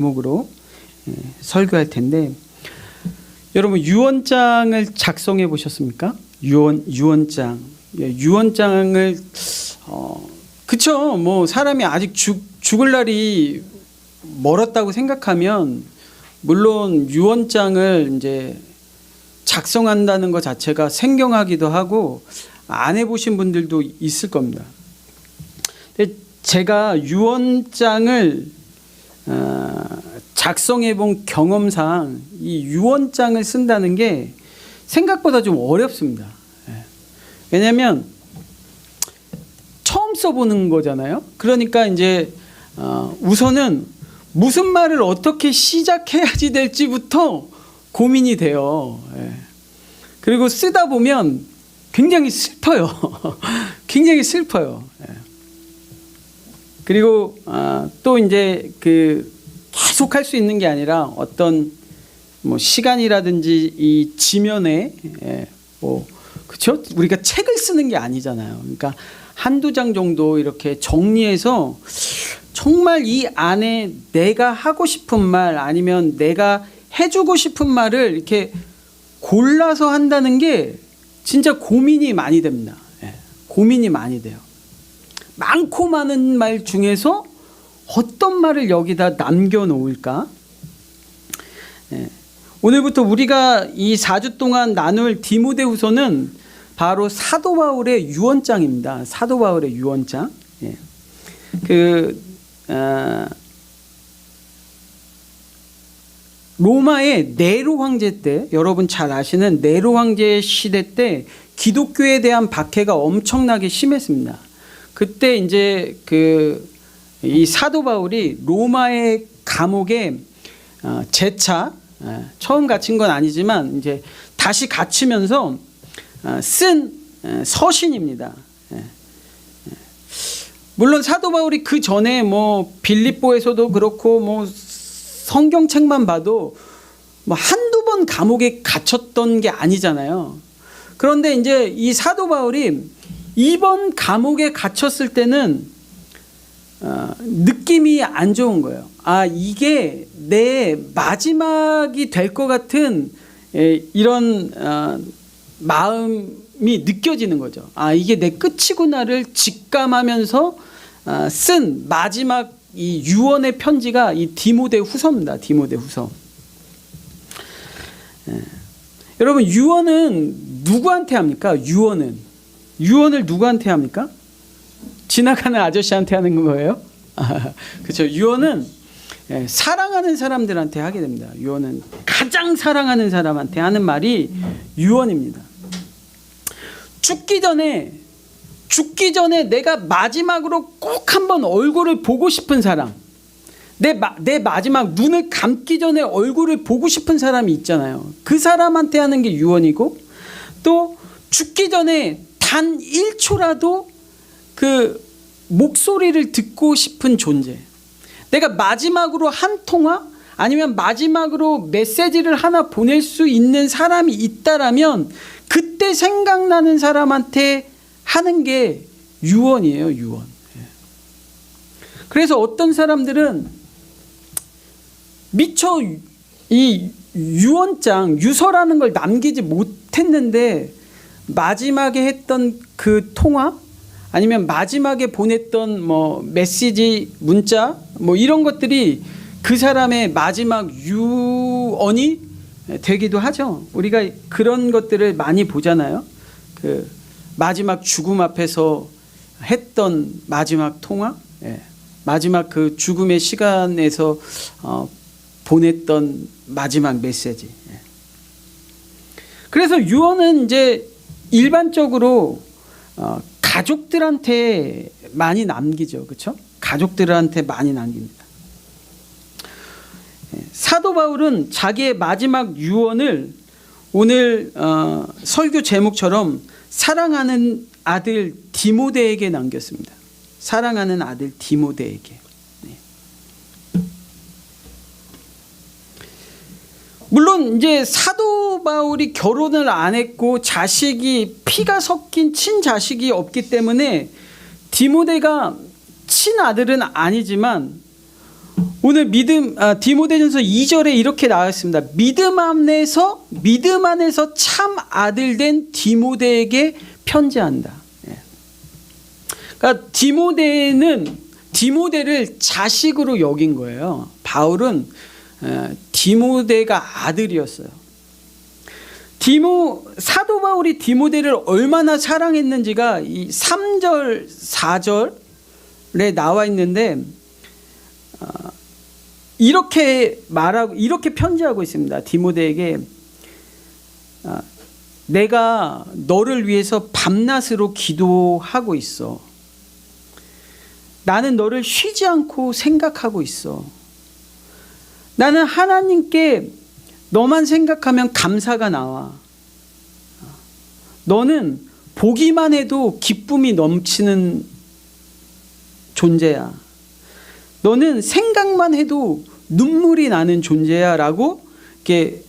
제목으로 설교할 텐데, 여러분 유언장을 작성해 보셨습니까? 유언장. 유언장을 그쵸? 뭐 사람이 아직 죽을 날이 멀었다고 생각하면 물론 유언장을 이제 작성한다는 것 자체가 생경하기도 하고 안 해보신 분들도 있을 겁니다. 근데 제가 유언장을 작성해 본 경험상 이 유언장을 쓴다는 게 생각보다 좀 어렵습니다. 왜냐하면 처음 써보는 거잖아요. 그러니까 이제 우선은 무슨 말을 어떻게 시작해야지 될지부터 고민이 돼요. 그리고 쓰다 보면 굉장히 슬퍼요. 굉장히 슬퍼요. 그리고 또 이제 계속 할 수 있는 게 아니라 어떤 뭐 시간이라든지 이 지면에 그렇죠? 우리가 책을 쓰는 게 아니잖아요. 그러니까 한두 장 정도 이렇게 정리해서 정말 이 안에 내가 하고 싶은 말 아니면 내가 해주고 싶은 말을 이렇게 골라서 한다는 게 진짜 고민이 많이 됩니다. 고민이 많이 돼요. 많고 많은 말 중에서 어떤 말을 여기다 남겨놓을까? 오늘부터 우리가 이 4주 동안 나눌 디모데후서는 바로 사도 바울의 유언장입니다. 사도 바울의 유언장. 로마의 네로 황제 때, 여러분 잘 아시는 네로 황제 시대 때 기독교에 대한 박해가 엄청나게 심했습니다. 그때 이제 이 사도 바울이 로마의 감옥에 재차 처음 갇힌 건 아니지만 이제 다시 갇히면서 쓴 서신입니다. 물론 사도 바울이 그 전에 뭐 빌립보에서도 그렇고 뭐 성경책만 봐도 뭐 한두 번 감옥에 갇혔던 게 아니잖아요. 그런데 이제 이 사도 바울이 이번 감옥에 갇혔을 때는 느낌이 안 좋은 거예요. 이게 내 마지막이 될 것 같은 이런 마음이 느껴지는 거죠. 이게 내 끝이구나를 직감하면서 쓴 마지막 이 유언의 편지가 이 디모데후서입니다. 디모데후서. 여러분 유언은 누구한테 합니까? 유언을 누구한테 합니까? 지나가는 아저씨한테 하는 거예요? 그렇죠. 유언은 사랑하는 사람들한테 하게 됩니다. 유언은 가장 사랑하는 사람한테 하는 말이 유언입니다. 죽기 전에 내가 마지막으로 꼭 한번 얼굴을 보고 싶은 사람, 내 마지막 눈을 감기 전에 얼굴을 보고 싶은 사람이 있잖아요. 그 사람한테 하는 게 유언이고, 또 죽기 전에 단 1초라도 그 목소리를 듣고 싶은 존재, 내가 마지막으로 한 통화 아니면 마지막으로 메시지를 하나 보낼 수 있는 사람이 있다라면 그때 생각나는 사람한테 하는 게 유언이에요. 유언. 그래서 어떤 사람들은 미처 이 유언장, 유서라는 걸 남기지 못했는데 마지막에 했던 그 통화 아니면 마지막에 보냈던 뭐 메시지, 문자 뭐 이런 것들이 그 사람의 마지막 유언이 되기도 하죠. 우리가 그런 것들을 많이 보잖아요. 마지막 죽음 앞에서 했던 마지막 통화, 마지막 그 죽음의 시간에서 보냈던 마지막 메시지. 그래서 유언은 이제 일반적으로 가족들한테 많이 남기죠. 그렇죠? 가족들한테 많이 남깁니다. 사도 바울은 자기의 마지막 유언을 오늘 설교 제목처럼 사랑하는 아들 디모데에게 남겼습니다. 사랑하는 아들 디모데에게. 물론 이제 사도 바울이 결혼을 안 했고 자식이 피가 섞인 친자식이 없기 때문에 디모데가 친아들은 아니지만 오늘 디모데전서 2절에 이렇게 나왔습니다. 믿음 안에서 참 아들 된 디모데에게 편지한다. 그러니까 디모데를 자식으로 여긴 거예요. 바울은 디모데가 아들이었어요. 사도 바울이 디모데를 얼마나 사랑했는지가 이 3절, 4절에 나와 있는데 이렇게 편지하고 있습니다. 디모데에게 내가 너를 위해서 밤낮으로 기도하고 있어. 나는 너를 쉬지 않고 생각하고 있어. 나는 하나님께 너만 생각하면 감사가 나와. 너는 보기만 해도 기쁨이 넘치는 존재야. 너는 생각만 해도 눈물이 나는 존재야 라고 이렇게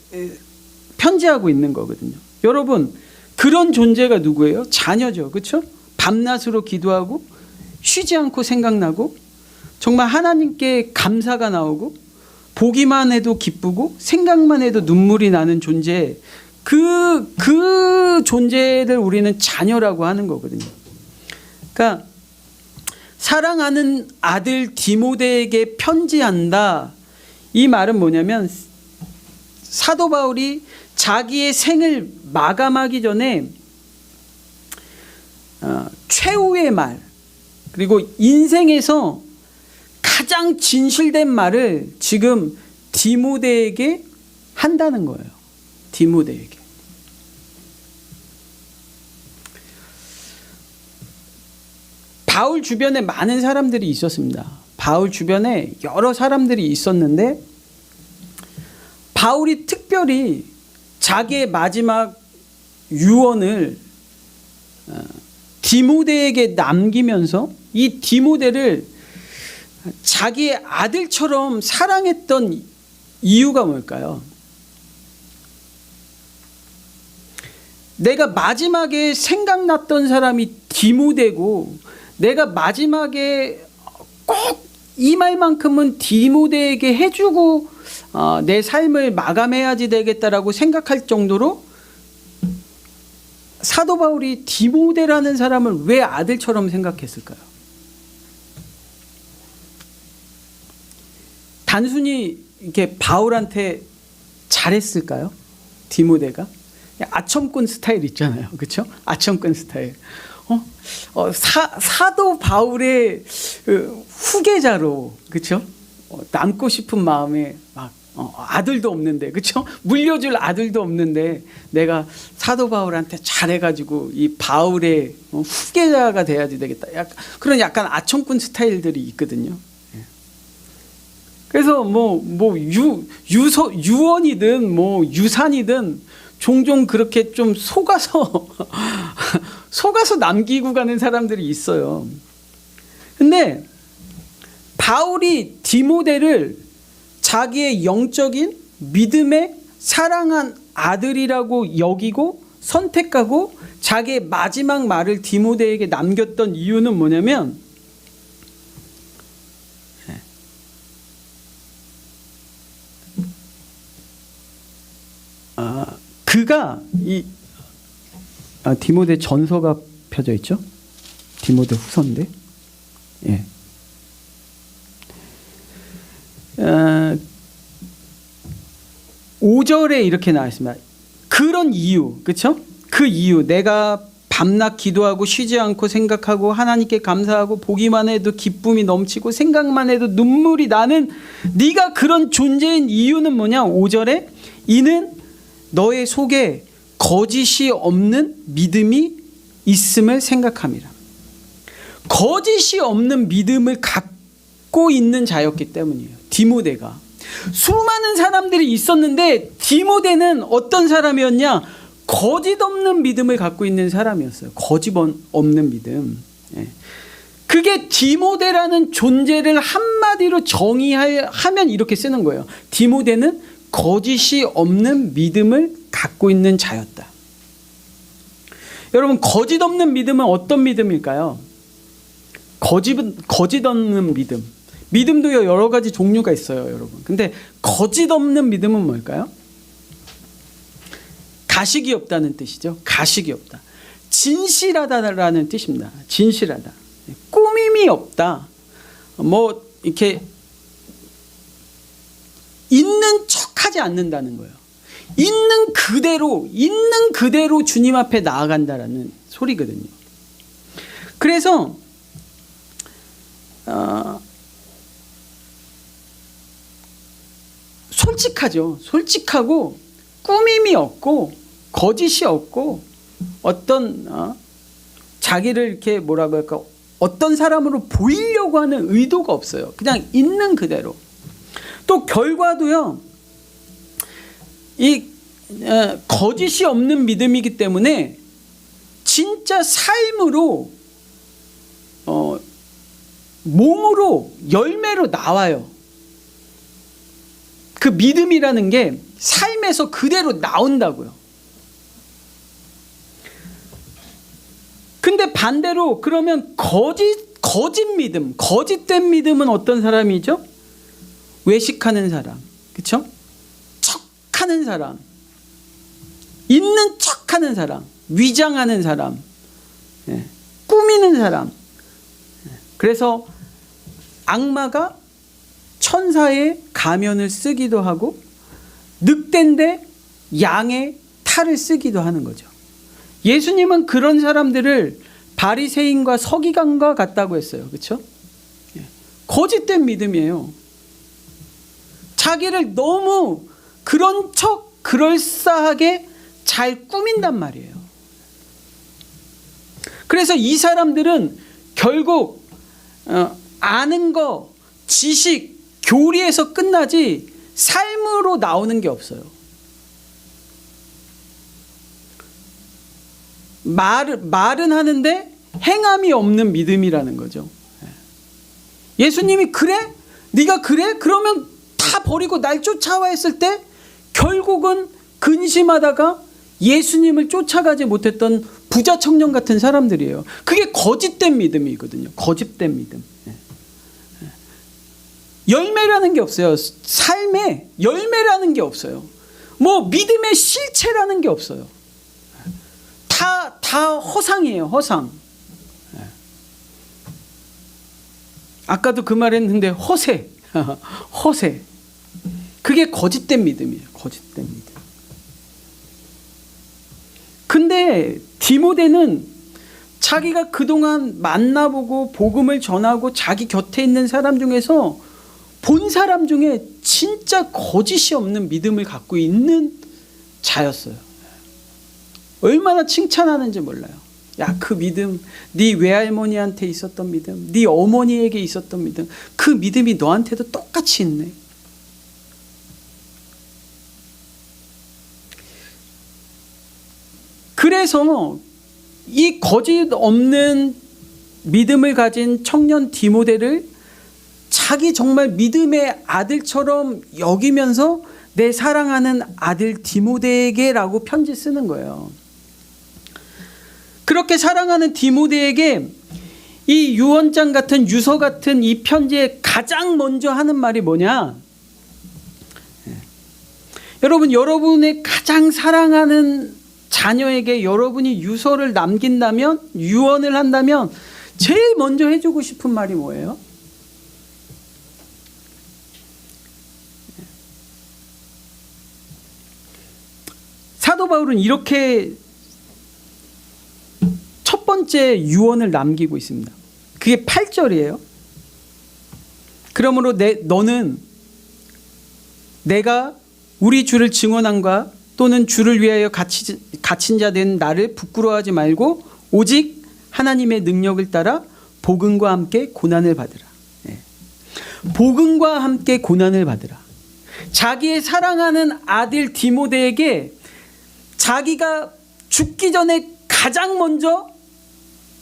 편지하고 있는 거거든요. 여러분, 그런 존재가 누구예요? 자녀죠. 그렇죠? 밤낮으로 기도하고 쉬지 않고 생각나고 정말 하나님께 감사가 나오고 보기만 해도 기쁘고 생각만 해도 눈물이 나는 존재, 그 존재를 우리는 자녀라고 하는 거거든요. 그러니까 사랑하는 아들 디모데에게 편지한다. 이 말은 뭐냐면 사도 바울이 자기의 생을 마감하기 전에 최후의 말, 그리고 인생에서 가장 진실된 말을 지금 디모데에게 한다는 거예요. 디모데에게. 바울 주변에 많은 사람들이 있었습니다. 바울 주변에 여러 사람들이 있었는데 바울이 특별히 자기의 마지막 유언을 디모데에게 남기면서 이 디모데를 자기의 아들처럼 사랑했던 이유가 뭘까요? 내가 마지막에 생각났던 사람이 디모데고 내가 마지막에 꼭 이 말만큼은 디모데에게 해주고 내 삶을 마감해야지 되겠다라고 생각할 정도로 사도 바울이 디모데라는 사람을 왜 아들처럼 생각했을까요? 단순히 이렇게 바울한테 잘했을까요? 디모데가? 아첨꾼 스타일 있잖아요. 그렇죠? 아첨꾼 스타일. 사도 바울의 후계자로, 그렇죠? 남고 싶은 마음에 막 아들도 없는데, 그렇죠? 물려줄 아들도 없는데 내가 사도 바울한테 잘해가지고 이 바울의 후계자가 돼야지 되겠다. 그런 약간 아첨꾼 스타일들이 있거든요. 그래서 유언이든 유산이든 종종 그렇게 좀 속아서 남기고 가는 사람들이 있어요. 근데 바울이 디모데를 자기의 영적인 믿음의 사랑한 아들이라고 여기고 선택하고 자기의 마지막 말을 디모데에게 남겼던 이유는 뭐냐면 그가 디모데 전서가 펴져 있죠? 디모데 후서인데, 예. 5절에 이렇게 나와 있습니다. 그런 이유, 그렇죠? 그 이유, 내가 밤낮 기도하고 쉬지 않고 생각하고 하나님께 감사하고 보기만 해도 기쁨이 넘치고 생각만 해도 눈물이 나는 네가 그런 존재인 이유는 뭐냐? 5절에 이는 너의 속에 거짓이 없는 믿음이 있음을 생각함이라. 거짓이 없는 믿음을 갖고 있는 자였기 때문이에요. 디모데가. 수많은 사람들이 있었는데 디모데는 어떤 사람이었냐? 거짓 없는 믿음을 갖고 있는 사람이었어요. 거짓 없는 믿음. 그게 디모데라는 존재를 한마디로 정의하면 이렇게 쓰는 거예요. 디모데는 거짓이 없는 믿음을 갖고 있는 자였다. 여러분, 거짓 없는 믿음은 어떤 믿음일까요? 거짓 없는 믿음. 믿음도 여러 가지 종류가 있어요, 여러분. 근데 거짓 없는 믿음은 뭘까요? 가식이 없다는 뜻이죠. 가식이 없다. 진실하다라는 뜻입니다. 진실하다. 꾸밈이 없다. 뭐 이렇게 있는 척하지 않는다는 거예요. 있는 그대로 주님 앞에 나아간다라는 소리거든요. 그래서 솔직하죠. 솔직하고 꾸밈이 없고 거짓이 없고 어떤 자기를 이렇게 뭐라고 할까, 어떤 사람으로 보이려고 하는 의도가 없어요. 그냥 있는 그대로. 또 결과도요, 이 거짓이 없는 믿음이기 때문에 진짜 삶으로 몸으로 열매로 나와요. 그 믿음이라는 게 삶에서 그대로 나온다고요. 근데 반대로 그러면 거짓 믿음, 거짓된 믿음은 어떤 사람이죠? 외식하는 사람, 그렇죠? 척하는 사람, 있는 척하는 사람, 위장하는 사람, 꾸미는 사람. 그래서 악마가 천사의 가면을 쓰기도 하고 늑대인데 양의 탈을 쓰기도 하는 거죠. 예수님은 그런 사람들을 바리새인과 서기관과 같다고 했어요. 그렇죠? 거짓된 믿음이에요. 자기를 너무 그런 척 그럴싸하게 잘 꾸민단 말이에요. 그래서 이 사람들은 결국 아는 거, 지식, 교리에서 끝나지 삶으로 나오는 게 없어요. 말은 하는데 행함이 없는 믿음이라는 거죠. 예수님이 그래? 네가 그래? 그러면 다 버리고 날 쫓아와 했을 때 결국은 근심하다가 예수님을 쫓아가지 못했던 부자 청년 같은 사람들이에요. 그게 거짓된 믿음이거든요. 거짓된 믿음. 열매라는 게 없어요. 삶에 열매라는 게 없어요. 뭐 믿음의 실체라는 게 없어요. 다 허상이에요. 허상. 아까도 그 말 했는데 허세. 허세. 그게 거짓된 믿음이에요. 거짓된 믿음. 근데 디모데는 자기가 그동안 만나보고 복음을 전하고 자기 곁에 있는 사람 중에서 본 사람 중에 진짜 거짓이 없는 믿음을 갖고 있는 자였어요. 얼마나 칭찬하는지 몰라요. 야, 그 믿음, 네 외할머니한테 있었던 믿음, 네 어머니에게 있었던 믿음, 그 믿음이 너한테도 똑같이 있네. 그래서 이 거짓 없는 믿음을 가진 청년 디모데를 자기 정말 믿음의 아들처럼 여기면서 내 사랑하는 아들 디모데에게라고 편지 쓰는 거예요. 그렇게 사랑하는 디모데에게 이 유언장 같은 유서 같은 이 편지에 가장 먼저 하는 말이 뭐냐? 여러분, 여러분의 가장 사랑하는 자녀에게 여러분이 유서를 남긴다면, 유언을 한다면 제일 먼저 해주고 싶은 말이 뭐예요? 사도 바울은 이렇게 첫 번째 유언을 남기고 있습니다. 그게 8절이에요. 그러므로 너는 내가 우리 주를 증언함과 또는 주를 위하여 갇힌 자 된 나를 부끄러워하지 말고 오직 하나님의 능력을 따라 복음과 함께 고난을 받으라. 복음과 함께 고난을 받으라. 자기의 사랑하는 아들 디모데에게 자기가 죽기 전에 가장 먼저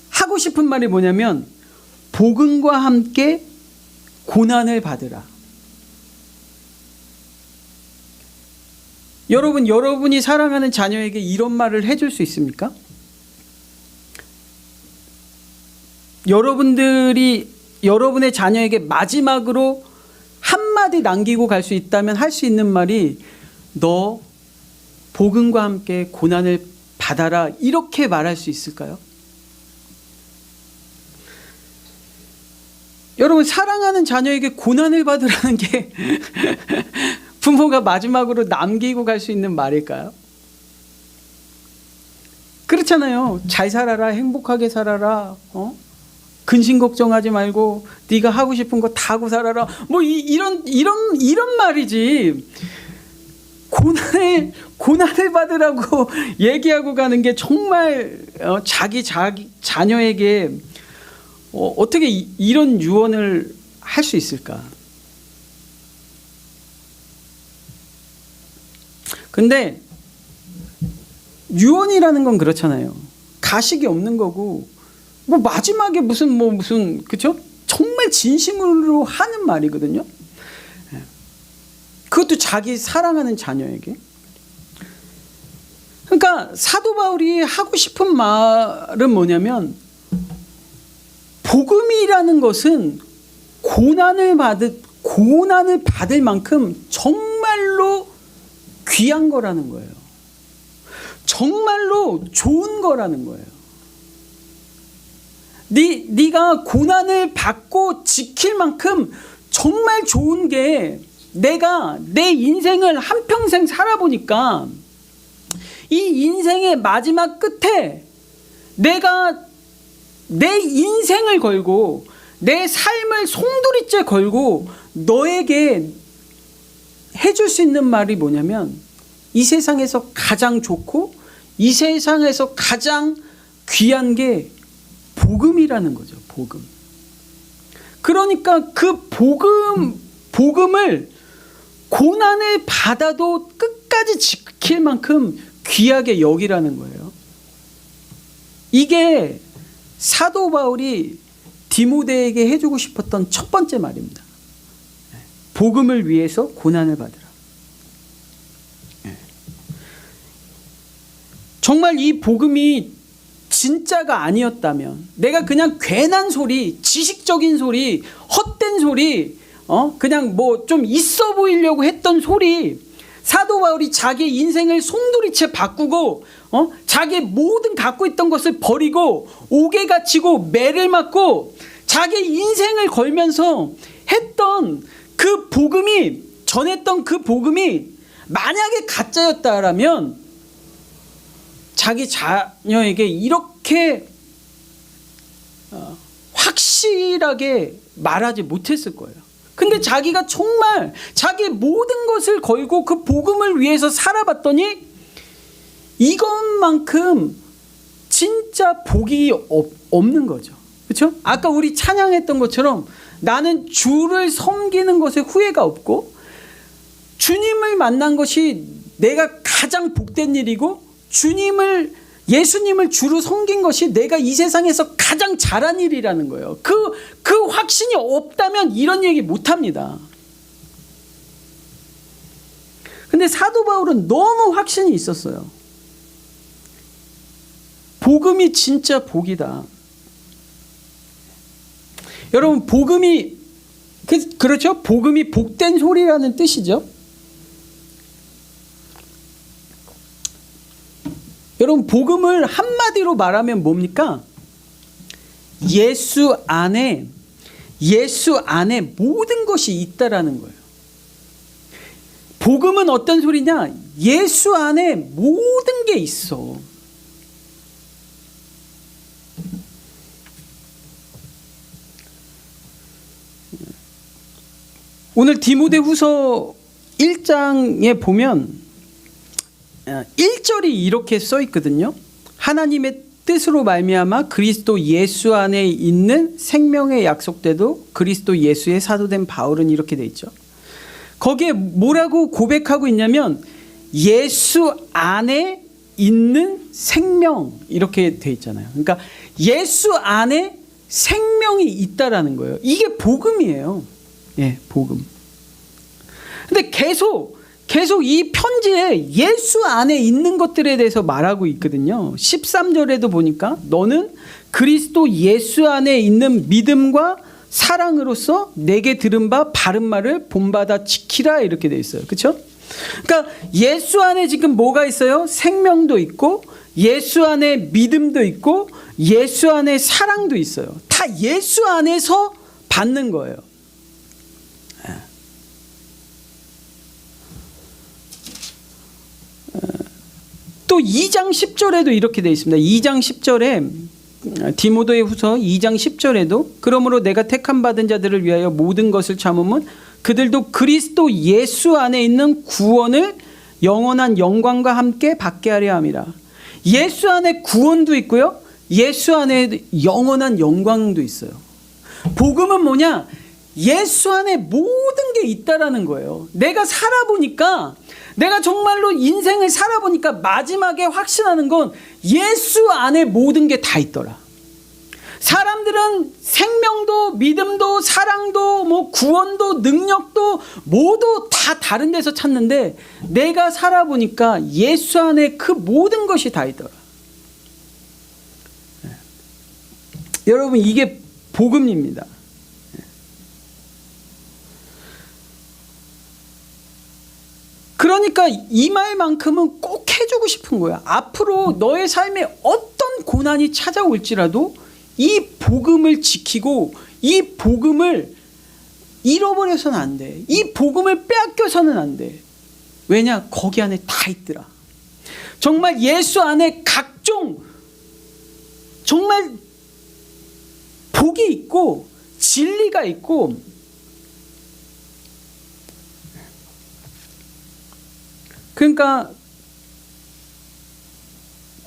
하고 싶은 말이 뭐냐면 복음과 함께 고난을 받으라. 여러분, 여러분이 사랑하는 자녀에게 이런 말을 해줄 수 있습니까? 여러분들이 여러분의 자녀에게 마지막으로 한마디 남기고 갈 수 있다면 할 수 있는 말이 너 복음과 함께 고난을 받아라, 이렇게 말할 수 있을까요? 여러분, 사랑하는 자녀에게 고난을 받으라는 게 부모가 마지막으로 남기고 갈 수 있는 말일까요? 그렇잖아요. 잘 살아라, 행복하게 살아라, 근심 걱정하지 말고 네가 하고 싶은 거 다 하고 살아라, 뭐 이런 말이지. 고난을 받으라고 얘기하고 가는 게 정말 자기 자녀에게 어떻게 이런 유언을 할 수 있을까? 근데 유언이라는 건 그렇잖아요. 가식이 없는 거고, 뭐 마지막에 무슨 그쵸? 정말 진심으로 하는 말이거든요. 그것도 자기 사랑하는 자녀에게. 그러니까 사도 바울이 하고 싶은 말은 뭐냐면, 복음이라는 것은 고난을 받을 만큼 정말로 귀한 거라는 거예요. 정말로 좋은 거라는 거예요. 네가 고난을 받고 지킬 만큼 정말 좋은 게, 내가 내 인생을 한평생 살아보니까 이 인생의 마지막 끝에 내가 내 인생을 걸고 내 삶을 송두리째 걸고 너에게 해줄 수 있는 말이 뭐냐면, 이 세상에서 가장 좋고 이 세상에서 가장 귀한 게 복음이라는 거죠. 복음. 그러니까 그 복음을 고난을 받아도 끝까지 지킬 만큼 귀하게 여기라는 거예요. 이게 사도 바울이 디모데에게 해주고 싶었던 첫 번째 말입니다. 복음을 위해서 고난을 받으라. 정말 이 복음이 진짜가 아니었다면, 내가 그냥 괜한 소리, 지식적인 소리, 헛된 소리, 그냥 뭐 좀 있어 보이려고 했던 소리, 사도 바울이 자기 인생을 송두리째 바꾸고 자기 모든 갖고 있던 것을 버리고 옥에 갇히고 매를 맞고 자기 인생을 걸면서 했던 그 복음이, 전했던 그 복음이 만약에 가짜였다라면 자기 자녀에게 이렇게 확실하게 말하지 못했을 거예요. 근데 자기가 정말 자기 모든 것을 걸고 그 복음을 위해서 살아봤더니 이것만큼 진짜 복이 없는 거죠. 그렇죠? 아까 우리 찬양했던 것처럼 나는 주를 섬기는 것에 후회가 없고, 주님을 만난 것이 내가 가장 복된 일이고, 예수님을 주로 섬긴 것이 내가 이 세상에서 가장 잘한 일이라는 거예요. 그 확신이 없다면 이런 얘기 못 합니다. 근데 사도 바울은 너무 확신이 있었어요. 복음이 진짜 복이다. 여러분, 복음이 그렇죠? 복음이 복된 소리라는 뜻이죠. 여러분, 복음을 한마디로 말하면 뭡니까? 예수 안에 모든 것이 있다라는 거예요. 복음은 어떤 소리냐? 예수 안에 모든 게 있어. 오늘 디모데후서 1장에 보면 1절이 이렇게 써 있거든요. 하나님의 뜻으로 말미암아 그리스도 예수 안에 있는 생명의 약속대도 그리스도 예수의 사도된 바울은 이렇게 돼 있죠. 거기에 뭐라고 고백하고 있냐면 예수 안에 있는 생명, 이렇게 돼 있잖아요. 그러니까 예수 안에 생명이 있다라는 거예요. 이게 복음이에요. 예, 복음. 근데 계속 이 편지에 예수 안에 있는 것들에 대해서 말하고 있거든요. 13절에도 보니까 너는 그리스도 예수 안에 있는 믿음과 사랑으로서 내게 들은 바 바른 말을 본받아 지키라 이렇게 돼 있어요. 그렇죠? 그러니까 예수 안에 지금 뭐가 있어요? 생명도 있고 예수 안에 믿음도 있고 예수 안에 사랑도 있어요. 다 예수 안에서 받는 거예요. 또 2장 10절에도 이렇게 되어 있습니다. 2장 10절에 디모데 후서 2장 10절에도 그러므로 내가 택함 받은 자들을 위하여 모든 것을 참음은 그들도 그리스도 예수 안에 있는 구원을 영원한 영광과 함께 받게 하려 함이라. 예수 안에 구원도 있고요. 예수 안에 영원한 영광도 있어요. 복음은 뭐냐? 예수 안에 모든 게 있다라는 거예요. 내가 살아보니까, 내가 정말로 인생을 살아보니까 마지막에 확신하는 건 예수 안에 모든 게 다 있더라. 사람들은 생명도 믿음도 사랑도 뭐 구원도 능력도 모두 다 다른 데서 찾는데 내가 살아보니까 예수 안에 그 모든 것이 다 있더라. 여러분, 이게 복음입니다. 그러니까 이 말만큼은 꼭 해주고 싶은 거야. 앞으로 너의 삶에 어떤 고난이 찾아올지라도 이 복음을 지키고 이 복음을 잃어버려서는 안 돼. 이 복음을 빼앗겨서는 안 돼. 왜냐? 거기 안에 다 있더라. 정말 예수 안에 각종 정말 복이 있고 진리가 있고 그러니까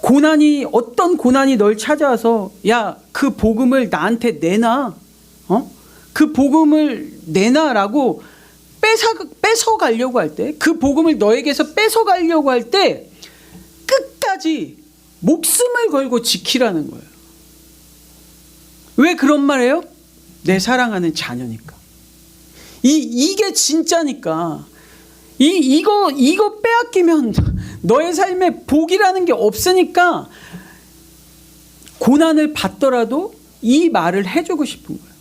고난이 어떤 고난이 널 찾아와서 야, 그 복음을 나한테 내놔. 그 복음을 내놔라고 뺏어 가려고 할 때, 그 복음을 너에게서 뺏어 가려고 할 때 끝까지 목숨을 걸고 지키라는 거예요. 왜 그런 말이에요? 내 사랑하는 자녀니까. 이게 진짜니까. 이거 빼앗기면 너의 삶에 복이라는 게 없으니까 고난을 받더라도 이 말을 해주고 싶은 거예요.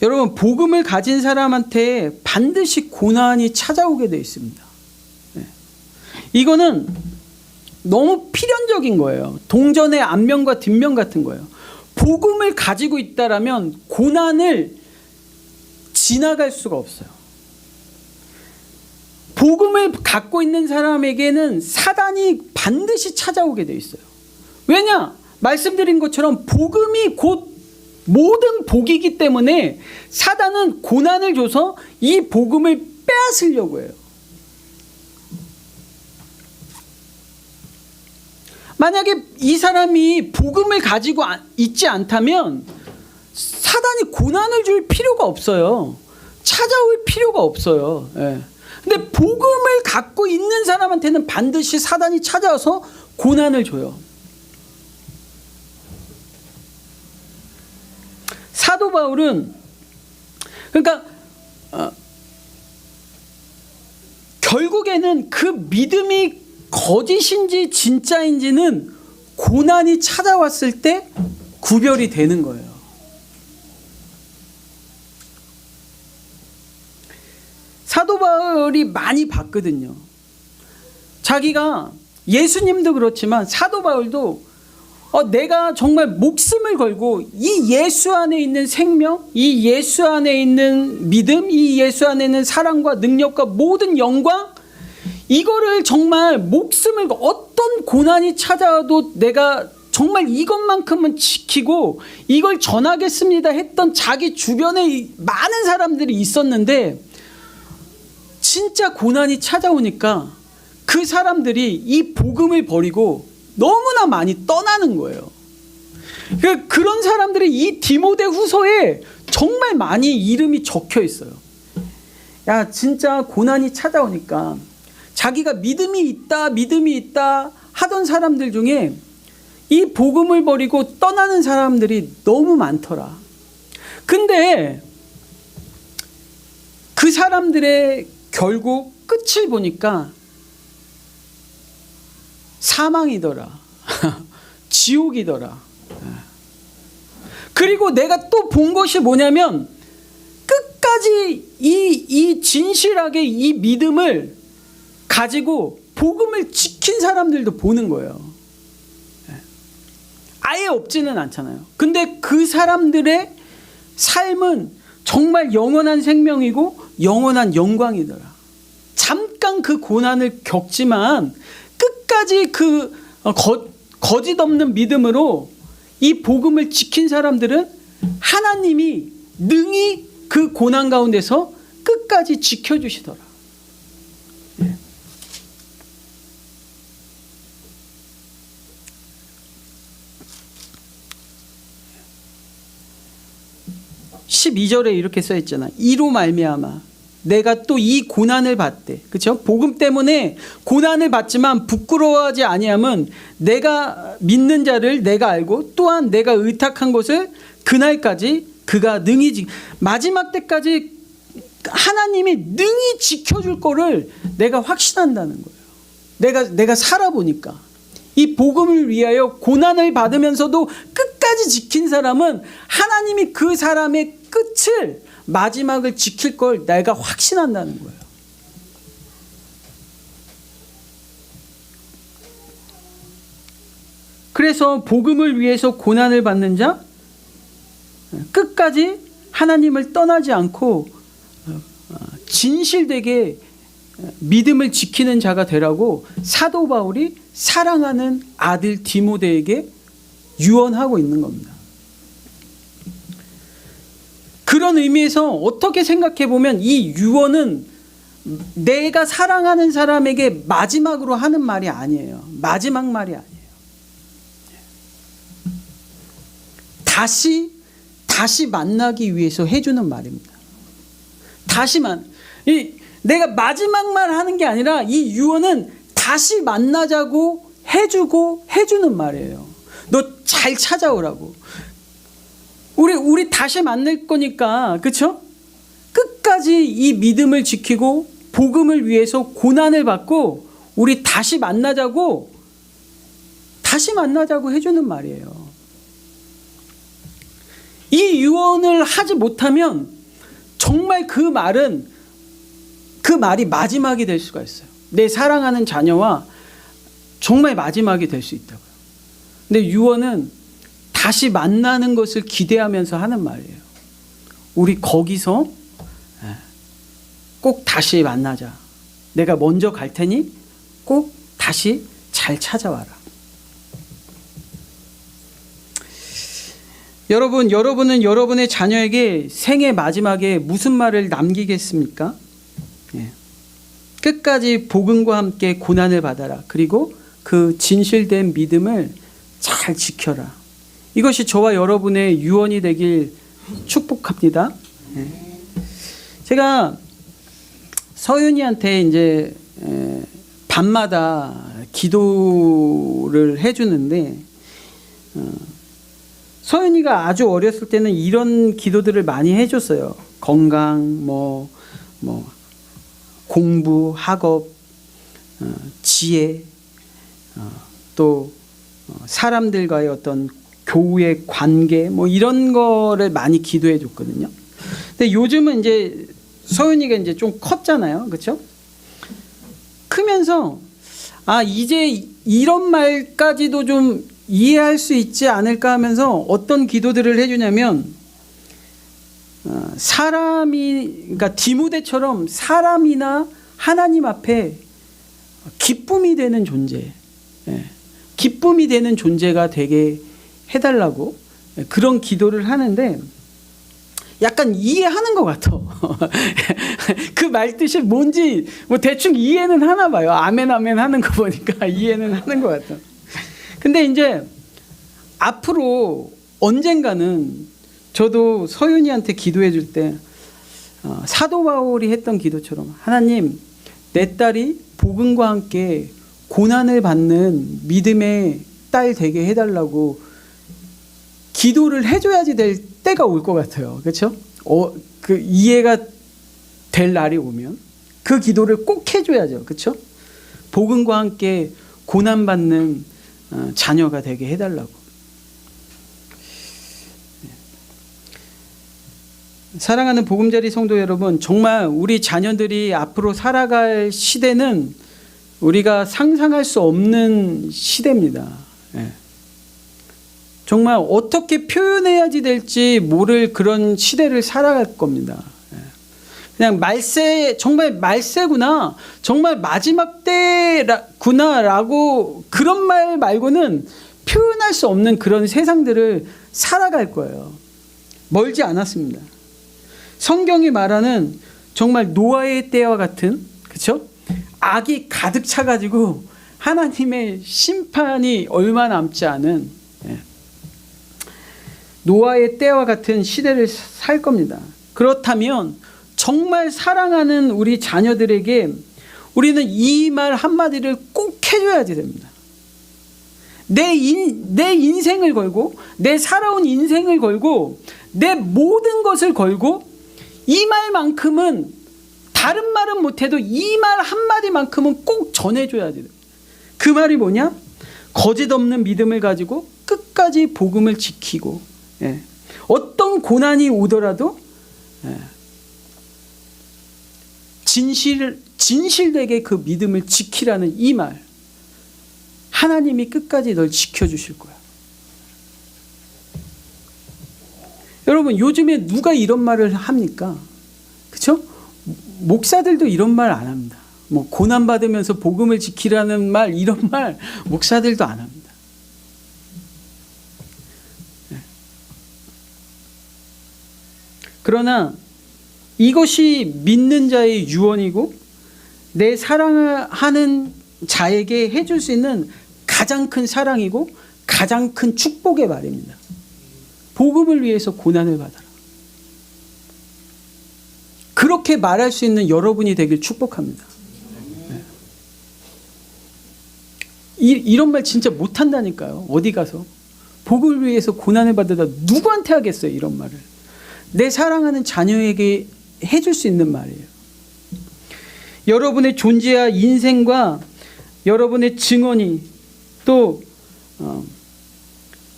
여러분, 복음을 가진 사람한테 반드시 고난이 찾아오게 되어 있습니다. 이거는 너무 필연적인 거예요. 동전의 앞면과 뒷면 같은 거예요. 복음을 가지고 있다라면 고난을 지나갈 수가 없어요. 복음을 갖고 있는 사람에게는 사단이 반드시 찾아오게 돼 있어요. 왜냐? 말씀드린 것처럼 복음이 곧 모든 복이기 때문에 사단은 고난을 줘서 이 복음을 빼앗으려고 해요. 만약에 이 사람이 복음을 가지고 있지 않다면 사단이 고난을 줄 필요가 없어요. 찾아올 필요가 없어요. 근데 복음을 갖고 있는 사람한테는 반드시 사단이 찾아와서 고난을 줘요. 사도 바울은 그러니까 결국에는 그 믿음이 거짓인지 진짜인지는 고난이 찾아왔을 때 구별이 되는 거예요. 사도 바울이 많이 봤거든요. 자기가 예수님도 그렇지만 사도 바울도 내가 정말 목숨을 걸고 이 예수 안에 있는 생명, 이 예수 안에 있는 믿음, 이 예수 안에 있는 사랑과 능력과 모든 영광, 이거를 정말 목숨을 어떤 고난이 찾아와도 내가 정말 이것만큼은 지키고 이걸 전하겠습니다 했던 자기 주변에 많은 사람들이 있었는데 진짜 고난이 찾아오니까 그 사람들이 이 복음을 버리고 너무나 많이 떠나는 거예요. 그런 사람들이 이 디모데 후서에 정말 많이 이름이 적혀 있어요. 야, 진짜 고난이 찾아오니까 자기가 믿음이 있다 하던 사람들 중에 이 복음을 버리고 떠나는 사람들이 너무 많더라. 근데 그 사람들의 결국 끝을 보니까 사망이더라. 지옥이더라. 그리고 내가 또 본 것이 뭐냐면 끝까지 이 진실하게 이 믿음을 가지고 복음을 지킨 사람들도 보는 거예요. 아예 없지는 않잖아요. 근데 그 사람들의 삶은 정말 영원한 생명이고 영원한 영광이더라. 잠깐 그 고난을 겪지만 끝까지 그 거짓 없는 믿음으로 이 복음을 지킨 사람들은 하나님이 능히 그 고난 가운데서 끝까지 지켜주시더라. 예. 12절에 이렇게 써 있잖아. 이로 말미암아 내가 또 이 고난을 받되. 그렇죠? 복음 때문에 고난을 받지만 부끄러워하지 아니함은 내가 믿는 자를 내가 알고 또한 내가 의탁한 것을 그날까지 그가 능히 마지막 때까지 하나님이 능히 지켜줄 거를 내가 확신한다는 거예요. 내가 살아보니까 이 복음을 위하여 고난을 받으면서도 끝까지 지킨 사람은 하나님이 그 사람의 끝을 마지막을 지킬 걸 내가 확신한다는 거예요. 그래서 복음을 위해서 고난을 받는 자 끝까지 하나님을 떠나지 않고 진실되게 믿음을 지키는 자가 되라고 사도 바울이 사랑하는 아들 디모데에게 유언하고 있는 겁니다. 그런 의미에서 어떻게 생각해 보면 이 유언은 내가 사랑하는 사람에게 마지막으로 하는 말이 아니에요. 마지막 말이 아니에요. 다시 만나기 위해서 해주는 말입니다. 내가 마지막 말 하는 게 아니라 이 유언은 다시 만나자고 해주는 말이에요. 너 잘 찾아오라고. 우리 다시 만날 거니까, 그렇죠? 끝까지 이 믿음을 지키고 복음을 위해서 고난을 받고 우리 다시 만나자고 해주는 말이에요. 이 유언을 하지 못하면 정말 그 말이 마지막이 될 수가 있어요. 내 사랑하는 자녀와 정말 마지막이 될 수 있다고요. 근데 유언은 다시 만나는 것을 기대하면서 하는 말이에요. 우리 거기서 꼭 다시 만나자. 내가 먼저 갈 테니 꼭 다시 잘 찾아와라. 여러분은 여러분의 자녀에게 생애 마지막에 무슨 말을 남기겠습니까? 끝까지 복음과 함께 고난을 받아라. 그리고 그 진실된 믿음을 잘 지켜라. 이것이 저와 여러분의 유언이 되길 축복합니다. 제가 서윤이한테 이제 밤마다 기도를 해주는데 서윤이가 아주 어렸을 때는 이런 기도들을 많이 해줬어요. 건강, 공부, 학업, 지혜, 또 사람들과의 어떤 교우의 관계, 이런 거를 많이 기도해 줬거든요. 근데 요즘은 이제 서윤이가 이제 좀 컸잖아요. 그렇죠? 크면서 이제 이런 말까지도 좀 이해할 수 있지 않을까 하면서 어떤 기도들을 해주냐면 그러니까 디모데처럼 사람이나 하나님 앞에 기쁨이 되는 존재, 기쁨이 되는 존재가 되게 해달라고 그런 기도를 하는데 약간 이해하는 것 같아. 그 말 뜻이 뭔지 대충 이해는 하나 봐요. 아멘 아멘 하는 거 보니까 이해는 하는 것 같아. 근데 이제 앞으로 언젠가는 저도 서윤이한테 기도해 줄 때 사도 바울이 했던 기도처럼 하나님, 내 딸이 복음과 함께 고난을 받는 믿음의 딸 되게 해달라고 기도를 해줘야지 될 때가 올 것 같아요. 그렇죠? 그 이해가 될 날이 오면 그 기도를 꼭 해줘야죠. 그렇죠? 복음과 함께 고난 받는 자녀가 되게 해달라고. 사랑하는 보금자리 성도 여러분, 정말 우리 자녀들이 앞으로 살아갈 시대는 우리가 상상할 수 없는 시대입니다. 정말 어떻게 표현해야지 될지 모를 그런 시대를 살아갈 겁니다. 그냥 말세, 정말 말세구나, 정말 마지막 때구나라고 그런 말 말고는 표현할 수 없는 그런 세상들을 살아갈 거예요. 멀지 않았습니다. 성경이 말하는 정말 노아의 때와 같은, 그렇죠? 악이 가득 차가지고 하나님의 심판이 얼마 남지 않은 노아의 때와 같은 시대를 살 겁니다. 그렇다면 정말 사랑하는 우리 자녀들에게 우리는 이 말 한마디를 꼭 해줘야지 됩니다. 내 인생을 걸고, 내 살아온 인생을 걸고, 내 모든 것을 걸고, 이 말만큼은, 다른 말은 못해도 이 말 한마디만큼은 꼭 전해줘야 돼요. 그 말이 뭐냐? 거짓 없는 믿음을 가지고 끝까지 복음을 지키고, 어떤 고난이 오더라도 진실되게 그 믿음을 지키라는 이 말, 하나님이 끝까지 널 지켜주실 거야. 여러분, 요즘에 누가 이런 말을 합니까? 그렇죠? 목사들도 이런 말 안 합니다. 뭐 고난 받으면서 복음을 지키라는 말, 이런 말 목사들도 안 합니다. 그러나 이것이 믿는 자의 유언이고 내 사랑하는 자에게 해줄 수 있는 가장 큰 사랑이고 가장 큰 축복의 말입니다. 복음을 위해서 고난을 받아라. 그렇게 말할 수 있는 여러분이 되길 축복합니다. 이런 말 진짜 못한다니까요. 어디 가서. 복음을 위해서 고난을 받으다 누구한테 하겠어요, 이런 말을. 내 사랑하는 자녀에게 해줄 수 있는 말이에요. 여러분의 존재와 인생과 여러분의 증언이 또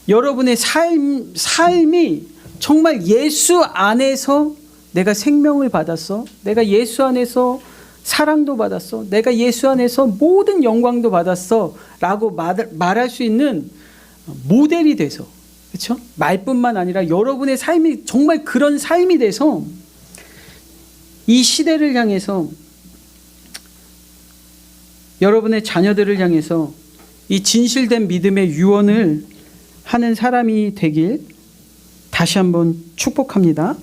여러분의 삶이 정말 예수 안에서 내가 생명을 받았어, 내가 예수 안에서 사랑도 받았어, 내가 예수 안에서 모든 영광도 받았어 라고 말할 수 있는 모델이 돼서, 그렇죠? 말뿐만 아니라 여러분의 삶이 정말 그런 삶이 돼서 이 시대를 향해서, 여러분의 자녀들을 향해서 이 진실된 믿음의 유언을 하는 사람이 되길 다시 한번 축복합니다.